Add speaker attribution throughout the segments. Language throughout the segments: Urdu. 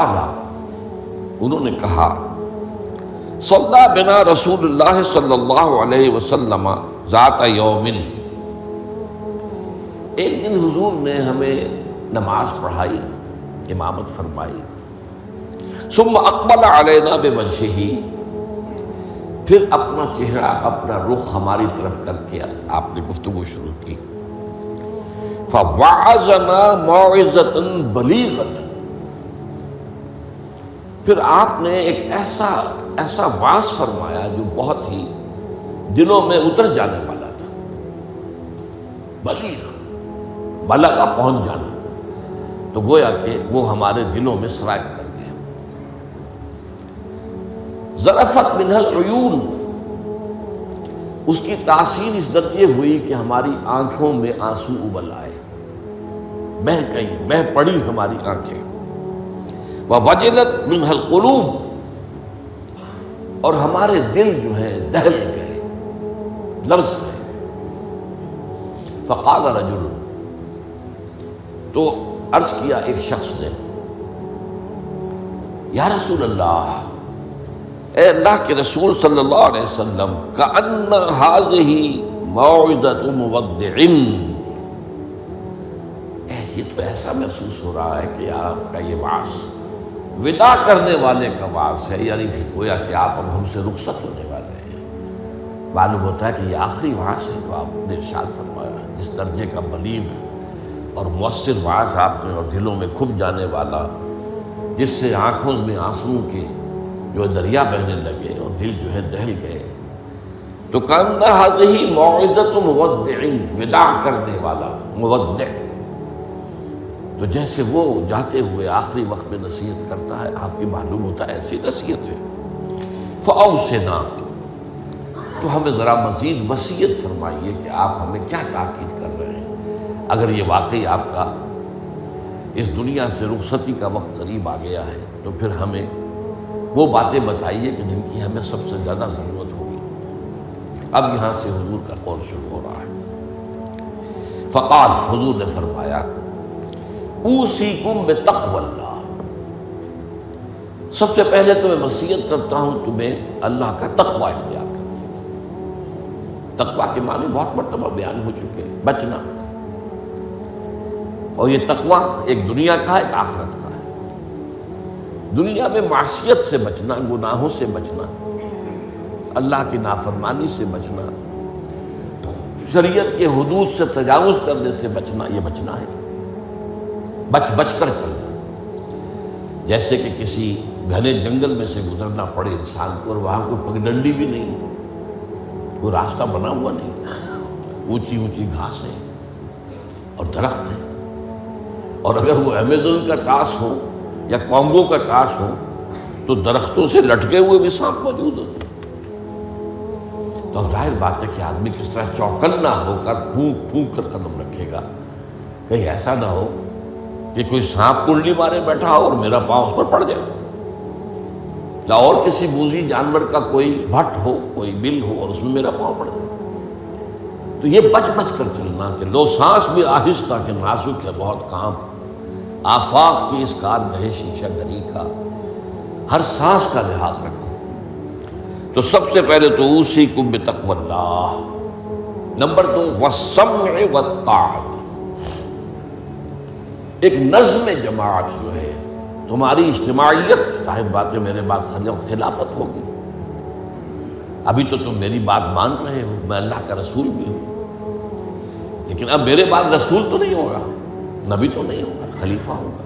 Speaker 1: انہوں نے کہا صلی بنا رسول اللہ صلی اللہ علیہ وسلم ذات یومن، ایک دن حضور نے ہمیں نماز پڑھائی، امامت فرمائی. ثم اقبل علینا بوجہہ، پھر اپنا چہرہ اپنا رخ ہماری طرف کر کے آپ نے گفتگو شروع کی. فوعظنا موعظۃ بلیغۃ، پھر آپ نے ایک ایسا واعظ فرمایا جو بہت ہی دلوں میں اتر جانے والا تھا. بلیغ، بلغ پہنچ جانا، تو گویا کہ وہ ہمارے دلوں میں سرایت کر گیا. ذرفت منہ العیون، اس کی تاثیر اس درجے ہوئی کہ ہماری آنکھوں میں آنسو ابل آئے، بہہ پڑی ہماری آنکھیں. وَوَجِلَتْ مِنْهَا الْقُلُوبُ، اور ہمارے دل جو ہیں دہل گئے، لرز گئے. فَقَالَ رَجُلٌ، تو عرض کیا ایک شخص نے، یا رسول اللہ، اے اللہ کے رسول صلی اللہ علیہ وسلم، كَأَنَّ هَذِهِ مَوْعِظَةُ مُوَدِّعٍ، یہ تو ایسا محسوس ہو رہا ہے کہ آپ کا یہ وعظ وداع کرنے والے کا وعظ ہے، یعنی کہ گویا کہ آپ اب ہم سے رخصت ہونے والے ہیں. معلوم ہوتا ہے کہ یہ آخری وعظ ہے جو آپ نے ارشاد فرمایا. اس درجے کا بلیغ اور مؤثر وعظ آپ نے، اور دلوں میں کھپ جانے والا، جس سے آنکھوں میں آنسوؤں کے جو دریا بہنے لگے اور دل جو ہے دہل گئے. تو کأن هذه موعظۃ مودع، وداع کرنے والا، مودع، تو جیسے وہ جاتے ہوئے آخری وقت میں نصیحت کرتا ہے، آپ کی معلوم ہوتا ہے ایسی نصیحت ہے. فأوصنا، تو ہمیں ذرا مزید وصیت فرمائیے کہ آپ ہمیں کیا تاکید کر رہے ہیں. اگر یہ واقعی آپ کا اس دنیا سے رخصتی کا وقت قریب آ گیا ہے تو پھر ہمیں وہ باتیں بتائیے کہ جن کی ہمیں سب سے زیادہ ضرورت ہوگی. اب یہاں سے حضور کا قول شروع ہو رہا ہے. فقال، حضور نے فرمایا، اوصیکم بتقوی اللہ، سب سے پہلے تو میں وصیت کرتا ہوں تمہیں اللہ کا تقوی اختیار کرنے کی. تقوی کے معنی بہت مرتبہ بیان ہو چکے، بچنا. اور یہ تقوی ایک دنیا کا ہے، ایک آخرت کا ہے. دنیا میں معصیت سے بچنا، گناہوں سے بچنا، اللہ کی نافرمانی سے بچنا، شریعت کے حدود سے تجاوز کرنے سے بچنا، یہ بچنا ہے. بچ کر چلنا. جیسے کہ کسی گھنے جنگل میں سے گزرنا پڑے انسان کو، اور وہاں کوئی پگڈنڈی بھی نہیں، کوئی راستہ بنا ہوا نہیں، اونچی گھاس ہے اور درخت ہے. اور اگر وہ امیزون کا ٹاس ہو یا کانگو کا ٹاس ہو تو درختوں سے لٹکے ہوئے بھی سانپ موجود ہوتے. تو اب ظاہر بات ہے کہ آدمی کس طرح چوکنا ہو کر پھونک کر قدم رکھے گا. کہیں ایسا نہ ہو کہ کوئی سانپ کنڈلی مارے بیٹھا ہو اور میرا پاؤں اس پر پڑ جائے، یا اور کسی موذی جانور کا کوئی بھٹ ہو، کوئی بل ہو اور اس میں میرا پاؤں پڑ جائے. تو یہ بچ کر چلنا کہ لو سانس بھی آہستہ کہ نازک ہے بہت کام، آفاق کی اس کارگہ شیشہ گری کا، ہر سانس کا لحاظ رکھو. تو سب سے پہلے تو اوصیکم بتقوی اللہ. نمبر 2، والسمع والطاعۃ، ایک نظم جماعت جو ہے، تمہاری اجتماعیت. صاحب بات ہے، میرے بات خلافت ہوگی. ابھی تو تم میری بات مان رہے ہو، میں اللہ کا رسول بھی ہوں، لیکن اب میرے بعد رسول تو نہیں ہوگا، نبی تو نہیں ہوگا، خلیفہ ہوگا.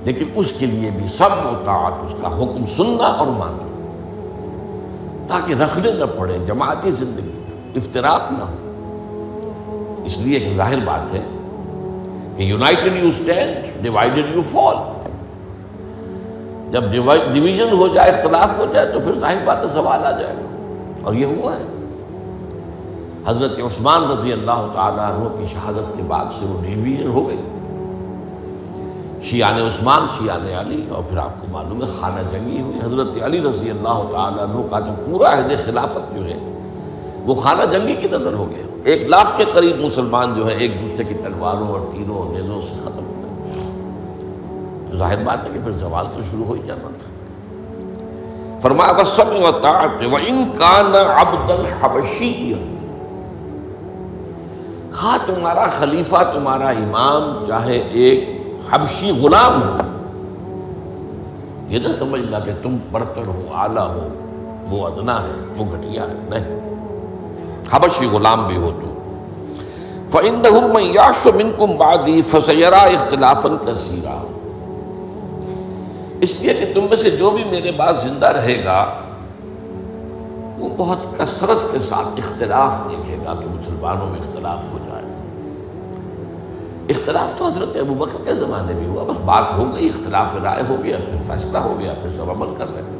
Speaker 1: لیکن اس کے لیے بھی سمع و طاعت، اس کا حکم سننا اور ماننا، تاکہ رکھنے نہ پڑے جماعتی زندگی میں، افتراق نہ ہو. اس لیے کہ ظاہر بات ہے کہ United you stand, divided you fall. جب ڈویژن ہو جائے، اختلاف ہو جائے، تو پھر ظاہر بات ہے زوال آ جائے گا. اور یہ ہوا ہے. حضرت عثمان رضی اللہ تعالیٰ عنہ کی شہادت کے بعد سے وہ ڈویژن ہو گئی، شیعان عثمان، شیعان علی. اور پھر آپ کو معلوم ہے خانہ جنگی ہوئی. حضرت علی رضی اللہ تعالیٰ عنہ کا جو پورا عہد خلافت جو ہے وہ خانہ جنگی کی نظر ہو گیا. 1 لاکھ کے قریب مسلمان جو ہے ایک دوسرے کی تلواروں اور تیروں اور نیزوں سے ختم ہو گئے. تو ظاہر بات ہے کہ پھر زوال تو شروع ہو ہی جانا تھا۔ فرمایا والسمع والطاعۃ وإن كان عبدا حبشیا، خواہ تمہارا خلیفہ تمہارا امام چاہے ایک حبشی غلام ہو، یہ نہ سمجھنا کہ تم برتر ہو، اعلیٰ ہو، وہ ادنا ہے، وہ گھٹیا ہے، نہیں، حبشی غلام بھی ہو تو فإنه من يعش منكم بعدي فسيرى اختلافا كثيرا، اس لیے کہ تم میں سے جو بھی میرے بعد زندہ رہے گا وہ بہت کثرت کے ساتھ اختلاف دیکھے گا کہ مسلمانوں میں اختلاف ہو جائے۔ اختلاف تو حضرت ابوبکر کے زمانے بھی ہوا، بس بات ہو گئی، اختلاف رائے ہو گیا، پھر فیصلہ ہو گیا، پھر سب عمل کر رہے ہیں۔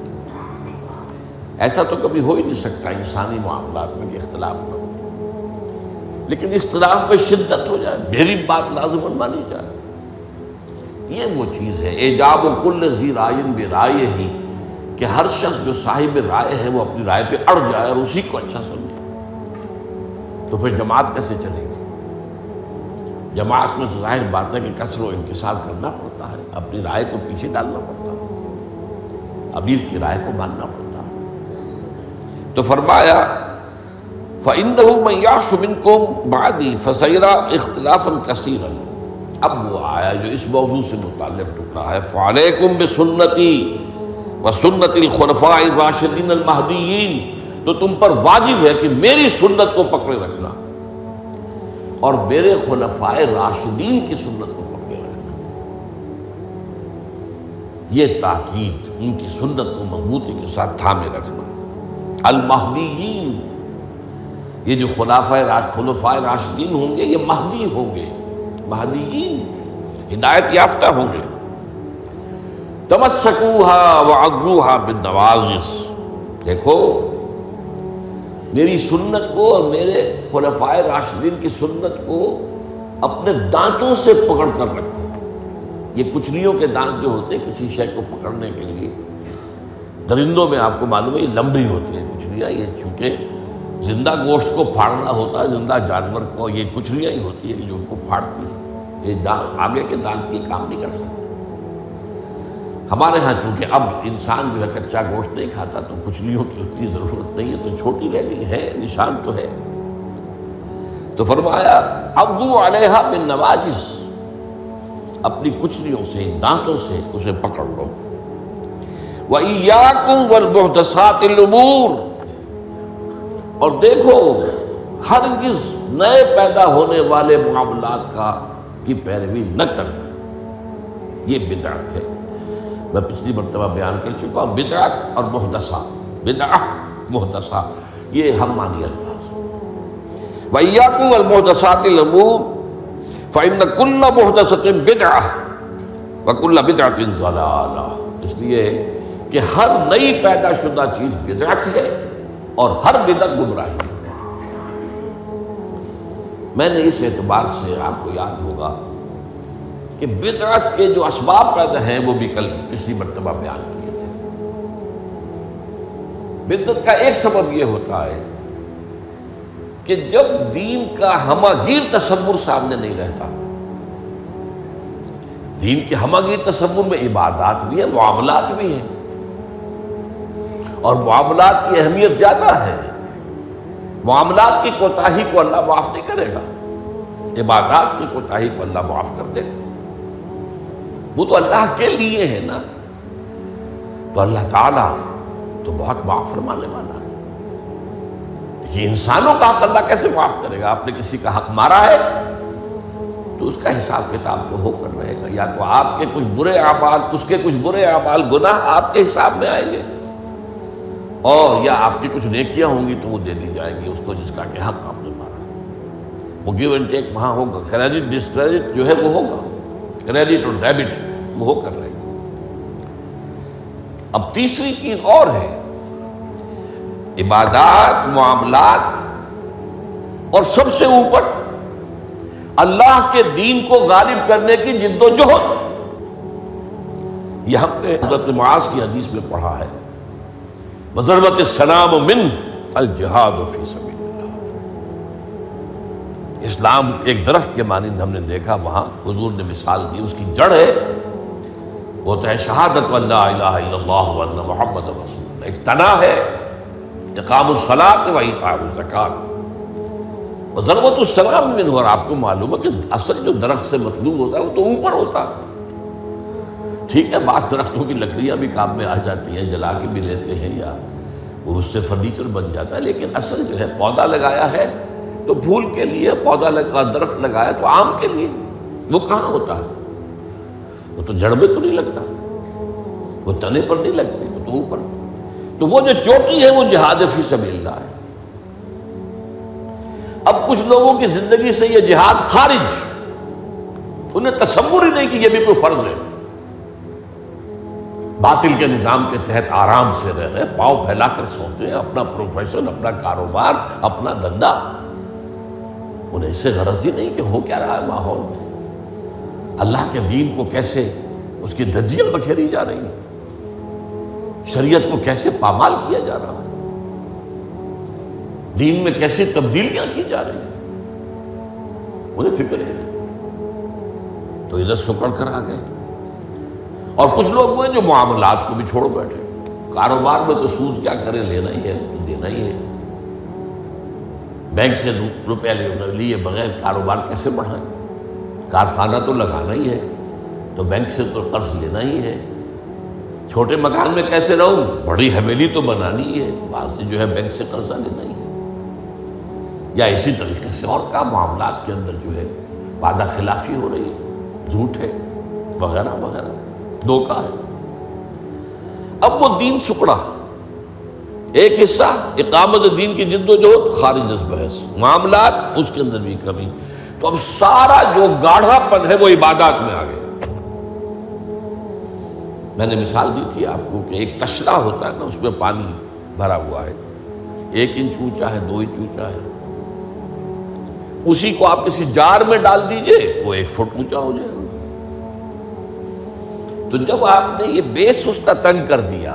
Speaker 1: ایسا تو کبھی ہو ہی نہیں سکتا انسانی معاملات میں کہ اختلاف نہ ہو، لیکن اختلاف میں شدت ہو جائے، میری بات لازماً مانی جائے، یہ وہ چیز ہے ایجاب کل ذی رائے برائے ہی، کہ ہر شخص جو صاحب رائے ہے وہ اپنی رائے پہ اڑ جائے اور اسی کو اچھا سمجھے، تو پھر جماعت کیسے چلے گی؟ جماعت میں تو ظاہر بات ہے کہ کثر و انکسار کرنا پڑتا ہے، اپنی رائے کو پیچھے ڈالنا پڑتا ہے، امیر کی رائے کو ماننا پڑتا ہے۔ تو فرمایا فَإِنَّهُ مَن يَعْشُ مِنكُم بَعْدِي فَسَيَرَىٰ اخْتِلَافًا كَثِيرًا، اب وہ آیا جو اس موضوع سے متعلق ٹکڑا ہے، فَعَلَيْكُمْ بِسُنَّتِي وَسُنَّتِ الْخُلَفَاءِ الرَّاشِدِينَ الْمَهْدِيِّينَ، تو تم پر واجب ہے کہ میری سنت کو پکڑے رکھنا اور میرے خلفائے راشدین کی سنت کو پکڑے رکھنا، یہ تاکید، ان کی سنت کو مضبوطی کے ساتھ تھامے رکھنا۔ المہدیین، یہ جو خلفائے راشدین ہوں گے یہ مہدی ہوں گے، مہدیین ہدایت یافتہ ہوں گے۔ تمسکوها وعضوها بالنواجذ، دیکھو میری سنت کو اور میرے خلفائے راشدین کی سنت کو اپنے دانتوں سے پکڑ کر رکھو۔ یہ کچلیوں کے دانت جو ہوتے ہیں کسی شے کو پکڑنے کے لیے، درندوں میں آپ کو معلوم ہے یہ لمبی ہوتی ہیں کچلیاں، یہ چونکہ زندہ گوشت کو پھاڑنا ہوتا ہے، زندہ جانور کو یہ کچلیاں ہی ہوتی ہیں جو ان کو پھاڑتی ہیں، یہ آگے کے دانت کی کام نہیں کر سکتے۔ ہمارے ہاں چونکہ اب انسان جو ہے کچا گوشت نہیں کھاتا تو کچلیوں کی اتنی ضرورت نہیں ہے، تو چھوٹی رہ گئی ہے، نشان تو ہے۔ تو فرمایا عضوا علیہا بالنواجذ، اپنی کچلیوں سے، دانتوں سے اسے پکڑ لو۔ وَإِيَّاكُمْ وَالْمُحْدَثَاتِ الْأُمُورِ، اور دیکھو ہرگز نئے پیدا ہونے والے معاملات کی پیروی نہ کرنا، یہ بدعت ہے۔ میں پچھلی مرتبہ بیان کر چکا ہوں، بدعت اور محدثہ، بدعہ محدثہ یہ ہم معنی الفاظ ہیں۔ وَإِيَّاكُمْ وَالْمُحْدَثَاتِ الْأُمُورِ فَإِنَّ كُلَّ مُحْدَثَةٍ بِدْعَةٌ وَكُلَّ بِدْعَةٍ ضَلَالَةٌ، اس لیے کہ ہر نئی پیدا شدہ چیز بدعت ہے اور ہر بدعت گمراہی ہے۔ میں نے اس اعتبار سے آپ کو یاد ہوگا کہ بدعت کے جو اسباب پیدا ہیں وہ بھی کل پچھلی مرتبہ بیان کیے تھے۔ بدعت کا ایک سبب یہ ہوتا ہے کہ جب دین کا ہماگیر تصور سامنے نہیں رہتا، دین کے ہماگیر تصور میں عبادات بھی ہیں، معاملات بھی ہیں، اور معاملات کی اہمیت زیادہ ہے۔ معاملات کی کوتاہی کو اللہ معاف نہیں کرے گا، عبادات کی کوتاہی کو اللہ معاف کر دے گا، وہ تو اللہ کے لیے ہے نا۔ تو اللہ تعالیٰ تو بہت معاف فرمانے والا ہے، یہ انسانوں کا حق اللہ کیسے معاف کرے گا؟ آپ نے کسی کا حق مارا ہے تو اس کا حساب کتاب تو ہو کر رہے گا، یا تو آپ کے کچھ برے اعمال، اس کے کچھ برے اعمال گناہ آپ کے حساب میں آئیں گے، اور یا آپ کی کچھ نیکیاں ہوں گی تو وہ دے دی جائیں گی اس کو جس کا کہ حق آپ نے مارا۔ وہ گیو اینڈ ٹیک وہاں ہوگا، کریڈٹ ڈسکریڈٹ جو ہے وہ ہوگا، کریڈٹ اور ڈیبٹ وہ ہو کر رہے گی۔ اب تیسری چیز اور ہے، عبادات، معاملات، اور سب سے اوپر اللہ کے دین کو غالب کرنے کی جد و جہد۔ یہ ہم نے حضرت معاذ کی حدیث میں پڑھا ہے، وَضَرْبَتِ السَّلَامُ مِنْ الْجِهَادُ فِي سَبِيلِ اللَّهِ۔ اسلام ایک درخت کے مانند ہم نے دیکھا، وہاں حضور نے مثال دی، اس کی جڑ ہے وہ تو ہے شہادت اللہ الہ الا اللہ وان محمد رسول اللہ، ایک تنا ہے اقام الصلاۃ و ایتاء الزکات و ضربۃ السلام منہ، اور آپ کو معلوم ہے کہ اصل جو درخت سے مطلوب ہوتا ہے وہ تو اوپر ہوتا ہے۔ ٹھیک ہے، بعض درختوں کی لکڑیاں بھی کام میں آ جاتی ہیں، جلا کے بھی لیتے ہیں یا وہ اس سے فرنیچر بن جاتا ہے، لیکن اصل جو ہے پودا لگایا ہے تو پھول کے لیے، پودا لگا درخت لگایا تو آم کے لیے، وہ کہاں ہوتا ہے؟ وہ تو جڑ میں تو نہیں لگتا، وہ تنے پر نہیں لگتے، وہ تو اوپر۔ تو وہ جو چوٹی ہے وہ جہاد فی سبیل اللہ ہے۔ اب کچھ لوگوں کی زندگی سے یہ جہاد خارج، انہیں تصور ہی نہیں کہ یہ بھی کوئی فرض ہے، باطل کے نظام کے تحت آرام سے رہ رہے، پاؤں پھیلا کر سوتے ہیں، اپنا پروفیشن، اپنا کاروبار، اپنا دھندا، انہیں اس سے غرض ہی نہیں کہ ہو کیا رہا ہے ماحول میں، اللہ کے دین کو کیسے اس کی دھجیاں بکھیری جا رہی ہیں، شریعت کو کیسے پامال کیا جا رہا ہے، دین میں کیسی تبدیلیاں کی جا رہی ہیں، انہیں فکر ہے، تو ادھر سکڑ کر آ گئے۔ اور کچھ لوگ وہ ہیں جو معاملات کو بھی چھوڑ بیٹھے، کاروبار میں تو سود کیا کریں، لینا ہی ہے دینا ہی ہے، بینک سے روپیہ لیے بغیر کاروبار کیسے بڑھائیں، کارخانہ تو لگانا ہی ہے تو بینک سے تو قرض لینا ہی ہے، چھوٹے مکان میں کیسے رہوں، بڑی حویلی تو بنانی ہی ہے، وہاں سے جو ہے بینک سے قرضہ لینا ہی ہے، یا اسی طریقے سے اور کا معاملات کے اندر جو ہے وعدہ خلافی ہو رہی ہے، جھوٹ ہے وغیرہ وغیرہ، دھوکہ ہے۔ اب وہ دین سکڑا، ایک حصہ اقامت دین کی جد و جہد خارج از بحث، معاملات اس کے اندر بھی کمی، تو اب سارا جو گاڑھا پن ہے وہ عبادات میں آ گیا۔ میں نے مثال دی تھی آپ کو کہ ایک تشلا ہوتا ہے نا، اس میں پانی بھرا ہوا ہے، 1 انچ اونچا ہے، 2 انچ اونچا ہے، اسی کو آپ کسی جار میں ڈال دیجئے وہ 1 فٹ اونچا ہو جائے گا۔ تو جب آپ نے یہ بیس اس کا تنگ کر دیا،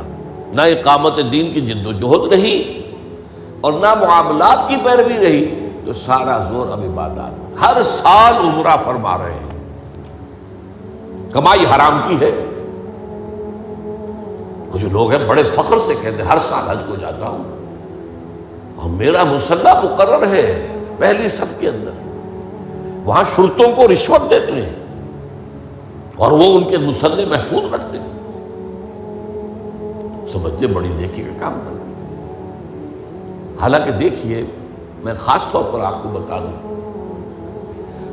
Speaker 1: نہ اقامت دین کی جد و جہد رہی اور نہ معاملات کی پیروی رہی، تو سارا زور اب عبادات، ہر سال عمرہ فرما رہے ہیں، کمائی حرام کی ہے۔ کچھ لوگ ہیں بڑے فخر سے کہتے ہیں ہر سال حج کو جاتا ہوں اور میرا مصلی مقرر ہے پہلی صف کے اندر، وہاں شرطوں کو رشوت دیتے ہیں اور وہ ان کے مصلی محفوظ رکھتے ہیں، سمجھتے بڑی نیکی کا کام کرتے ہیں۔ حالانکہ دیکھیے، میں خاص طور پر آپ کو بتا دوں،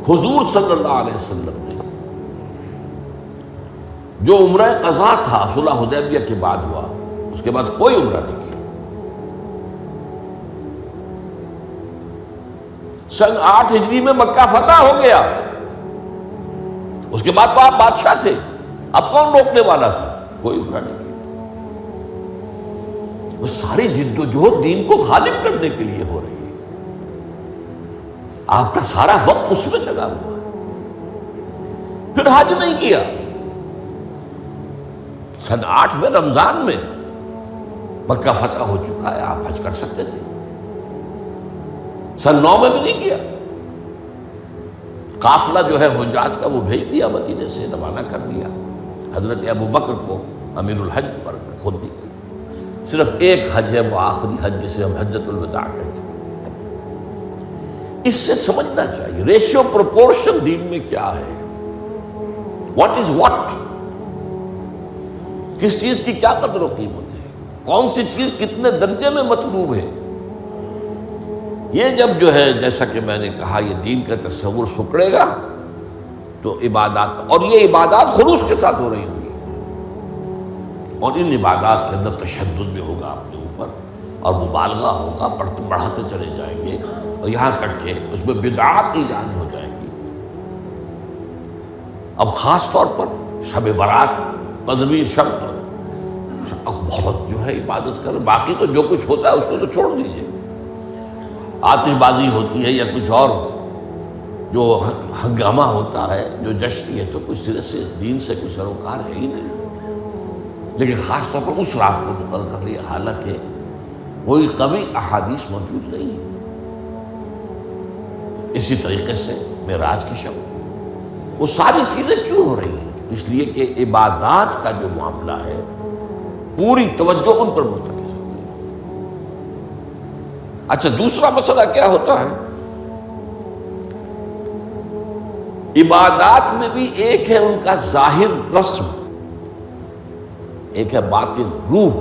Speaker 1: حضور صلی اللہ علیہ وسلم نے جو عمرہ قضا تھا صلح حدیبیہ کے بعد ہوا، اس کے بعد کوئی عمرہ نہیں کیا۔ سن 8 ہجری میں مکہ فتح ہو گیا، اس کے بعد تو آپ بادشاہ تھے، اب کون روکنے والا تھا؟ کوئی عمرہ نہیں کیا۔ وہ ساری جد و جہد دین کو غالب کرنے کے لیے ہو رہی ہے، آپ کا سارا وقت اس میں لگا ہوا ہے۔ پھر حج نہیں کیا، سن 8 میں رمضان میں مکہ فتح ہو چکا ہے، آپ حج کر سکتے تھے، سن 9 میں بھی نہیں کیا۔ قافلہ جو ہے حجاج کا وہ بھیج دیا، مدینے سے روانہ کر دیا، حضرت ابو بکر کو امیر الحج پر خود دی گئی۔ صرف ایک حج ہے، وہ آخری حج جسے ہم حجۃ الوداع کہتے ہیں۔ اس سے سمجھنا چاہیے ریشیو پروپورشن دین میں کیا ہے، واٹ از واٹ، کس چیز کی کیا قدر و قیمت ہے، کون سی چیز کتنے درجے میں مطلوب ہے۔ یہ جب جو ہے جیسا کہ میں نے کہا یہ دین کا تصور سکڑے گا تو عبادات، اور یہ عبادات خلوص کے ساتھ ہو رہی ہوں گی، اور ان عبادات کے اندر تشدد بھی ہوگا اپنے اوپر اور مبالغہ ہوگا، بڑھاتے چلے جائیں گے، اور یہاں تک کہ اس میں بدعات ایجاد ہو جائیں گی۔ اب خاص طور پر شب برات، قدمی شب، بہت جو ہے عبادت کر، باقی تو جو کچھ ہوتا ہے اس کو تو چھوڑ دیجئے، آتش بازی ہوتی ہے یا کچھ اور جو ہنگامہ ہوتا ہے، جو جشن، یہ تو کچھ سرے سے دین سے کوئی سروکار ہے ہی نہیں۔ لیکن خاص طور پر اس رات کو مقرر کر لیا، حالانکہ کوئی قوی احادیث موجود نہیں ہے۔ اسی طریقے سے معراج کی شب، وہ ساری چیزیں کیوں ہو رہی ہیں؟ اس لیے کہ عبادات کا جو معاملہ ہے پوری توجہ ان پر مرتکز ہو گئی۔ اچھا، دوسرا مسئلہ کیا ہوتا ہے؟ عبادات میں بھی ایک ہے ان کا ظاہر رسم، ایک ہے باطن روح۔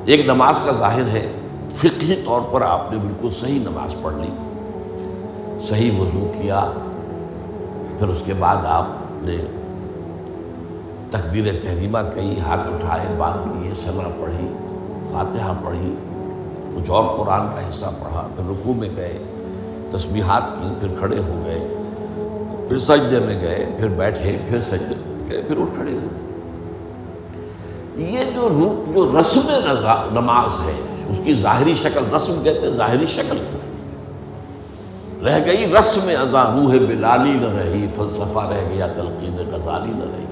Speaker 1: ایک نماز کا ظاہر ہے، فقہی طور پر آپ نے بالکل صحیح نماز پڑھ لی، صحیح وضو کیا، پھر اس کے بعد آپ نے تکبیر تحریمہ کہی، ہاتھ اٹھائے، باندھ لیے، سنا پڑھی، فاتحہ پڑھی، کچھ اور قرآن کا حصہ پڑھا، پھر رکوع میں گئے، تسبیحات کی، پھر کھڑے ہو گئے، پھر سجدے میں گئے، پھر بیٹھے، پھر سجدے گئے، پھر اٹھ کھڑے ہوئے۔ یہ جو رسم نماز ہے، اس کی ظاہری شکل، رسم کہتے ہیں ظاہری شکل کو، رہ گئی رسم ازاں روح بلالی نہ رہی، فلسفہ رہ گیا تلقین غزالی نہ رہی۔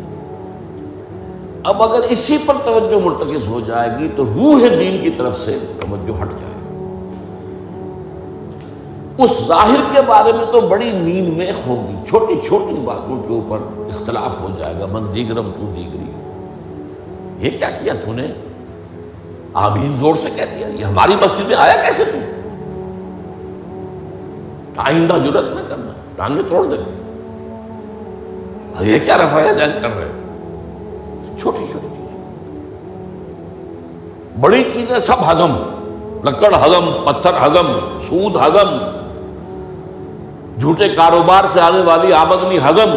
Speaker 1: اب اگر اسی پر توجہ مرتکز ہو جائے گی تو روح دین کی طرف سے توجہ ہٹ جائے گی۔ اس ظاہر کے بارے میں تو بڑی نیند میں ہوگی، چھوٹی چھوٹی باتوں کے اوپر اختلاف ہو جائے گا، من دیگرم تو دیگری، یہ کیا کیا تو نے؟ آمین زور سے کہہ دیا، یہ ہماری مسجد میں آیا کیسے تو؟ آئندہ جرات نہ کرنا، ٹانگیں توڑ دیں گے، یہ کیا رفع دین کر رہے ہو؟ چھوٹی چھوٹی چیزیں، بڑی چیزیں سب ہضم، لکڑ ہضم، پتھر ہضم، سود ہضم، جھوٹے کاروبار سے آنے والی آمدنی ہضم،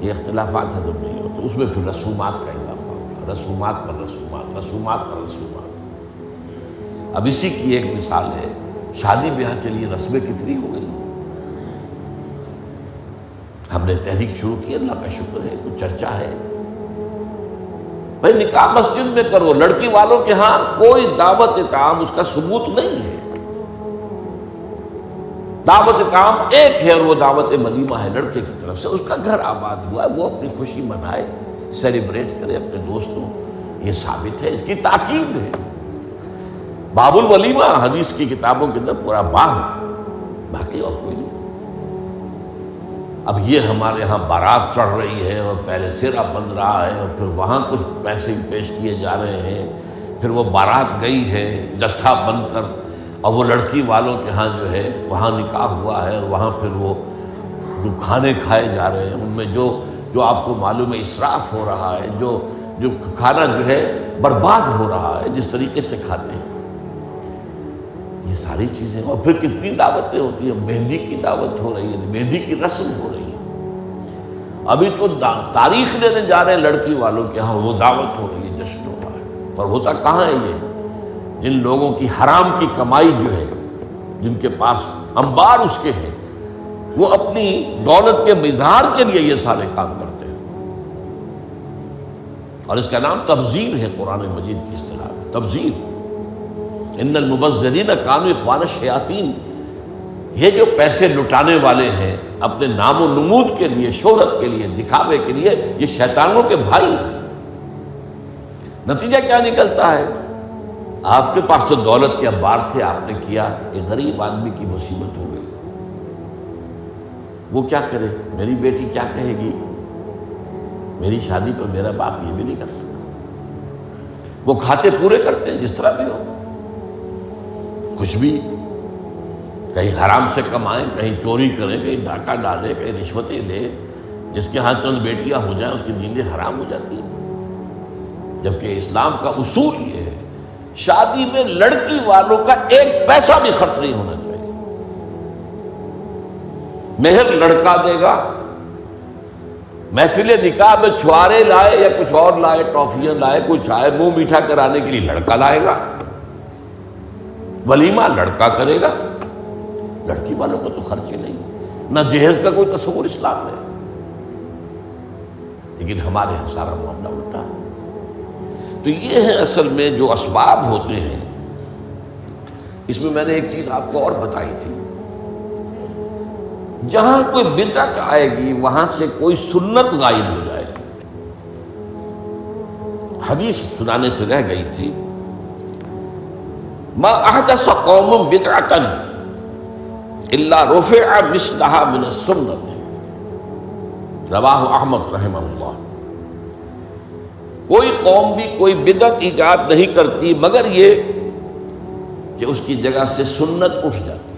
Speaker 1: یہ اختلافات ہضم نہیں ہوتے۔ اس میں پھر رسومات کا اضافہ ہوگا، رسومات پر رسومات، رسومات پر رسومات۔ اب اسی کی ایک مثال ہے، شادی بیاہ کے لیے رسمیں کتنی ہو گئی۔ ہم نے تحریک شروع کی، اللہ کا شکر ہے، کچھ چرچا ہے۔ بھائی نکاح مسجد میں کرو، لڑکی والوں کے ہاں کوئی دعوت طعام اس کا ثبوت نہیں ہے۔ دعوت طعام ایک ہے، اور وہ دعوت ولیمہ ہے لڑکے کی طرف سے، اس کا گھر آباد ہوا ہے، وہ اپنی خوشی منائے، سیلیبریٹ کرے اپنے دوستوں، یہ ثابت ہے، اس کی تاکید ہے۔ باب الولیمہ حدیث کی کتابوں کے اندر پورا باب ہے، باقی اور کوئی نہیں۔ اب یہ ہمارے ہاں بارات چڑھ رہی ہے اور پہلے سرا بن رہا ہے، اور پھر وہاں کچھ پیسے پیش کیے جا رہے ہیں، پھر وہ بارات گئی ہے جتھا بن کر، اور وہ لڑکی والوں کے ہاں جو ہے وہاں نکاح ہوا ہے، اور وہاں پھر وہ جو کھانے کھائے جا رہے ہیں ان میں جو آپ کو معلوم ہے اسراف ہو رہا ہے، جو کھانا جو ہے برباد ہو رہا ہے جس طریقے سے کھاتے ہیں، یہ ساری چیزیں۔ اور پھر کتنی دعوتیں ہوتی ہیں، مہندی کی دعوت ہو رہی ہے، مہندی کی رسم ہو رہی ہے، ابھی تو تاریخ لینے جا رہے ہیں لڑکی والوں کے ہاں، وہ دعوت ہو رہی ہے، جشن ہو رہا ہے۔ پر ہوتا کہاں ہے یہ؟ جن لوگوں کی حرام کی کمائی جو ہے، جن کے پاس انبار اس کے ہیں، وہ اپنی دولت کے اظہار کے لیے یہ سارے کام کرتے ہیں، اور اس کا نام تبذیر ہے قرآن مجید کی اصطلاح میں، تبذیر۔ ان المبذرین کانوا اخوان الشیاطین، یہ جو پیسے لٹانے والے ہیں اپنے نام و نمود کے لیے، شہرت کے لیے، دکھاوے کے لیے، یہ شیطانوں کے بھائی ہیں۔ نتیجہ کیا نکلتا ہے؟ آپ کے پاس تو دولت کے انبار تھے، آپ نے کیا، ایک غریب آدمی کی مصیبت ہو گئی، وہ کیا کرے؟ میری بیٹی کیا کہے گی؟ میری شادی پر میرا باپ یہ بھی نہیں کر سکتا۔ وہ کھاتے پورے کرتے ہیں جس طرح بھی ہو، کچھ بھی، کہیں حرام سے کمائیں، کہیں چوری کریں، کہیں ڈاکہ ڈالیں، کہیں رشوتیں لیں، جس کے ہاں چند بیٹیاں ہو جائیں اس کی نیندیں حرام ہو جاتی ہیں۔ جبکہ اسلام کا اصول یہ ہے، شادی میں لڑکی والوں کا ایک پیسہ بھی خرچ نہیں ہونا چاہیے، مہر لڑکا دے گا، محفل نکاح میں چھوارے لائے یا کچھ اور لائے، ٹافیاں لائے، کچھ آئے، منہ میٹھا کرانے کے لیے لڑکا لائے گا، ولیمہ لڑکا کرے گا، لڑکی والوں کو تو خرچ ہی نہیں، نہ جہیز کا کوئی تصور اسلام میں۔ لیکن ہمارے یہاں سارا معاملہ الٹا ہے۔ تو یہ ہے اصل میں جو اسباب ہوتے ہیں۔ اس میں میں نے ایک چیز آپ کو اور بتائی تھی، جہاں کوئی بدعت آئے گی وہاں سے کوئی سنت غائب ہو جائے گی۔ حدیث سنانے سے رہ گئی تھی، ما احدث قوم بدعۃ الا رفع مثلها من السنت، رواہ احمد رحمہ اللہ۔ کوئی قوم بھی کوئی بدعت ایجاد نہیں کرتی مگر یہ کہ اس کی جگہ سے سنت اٹھ جاتی۔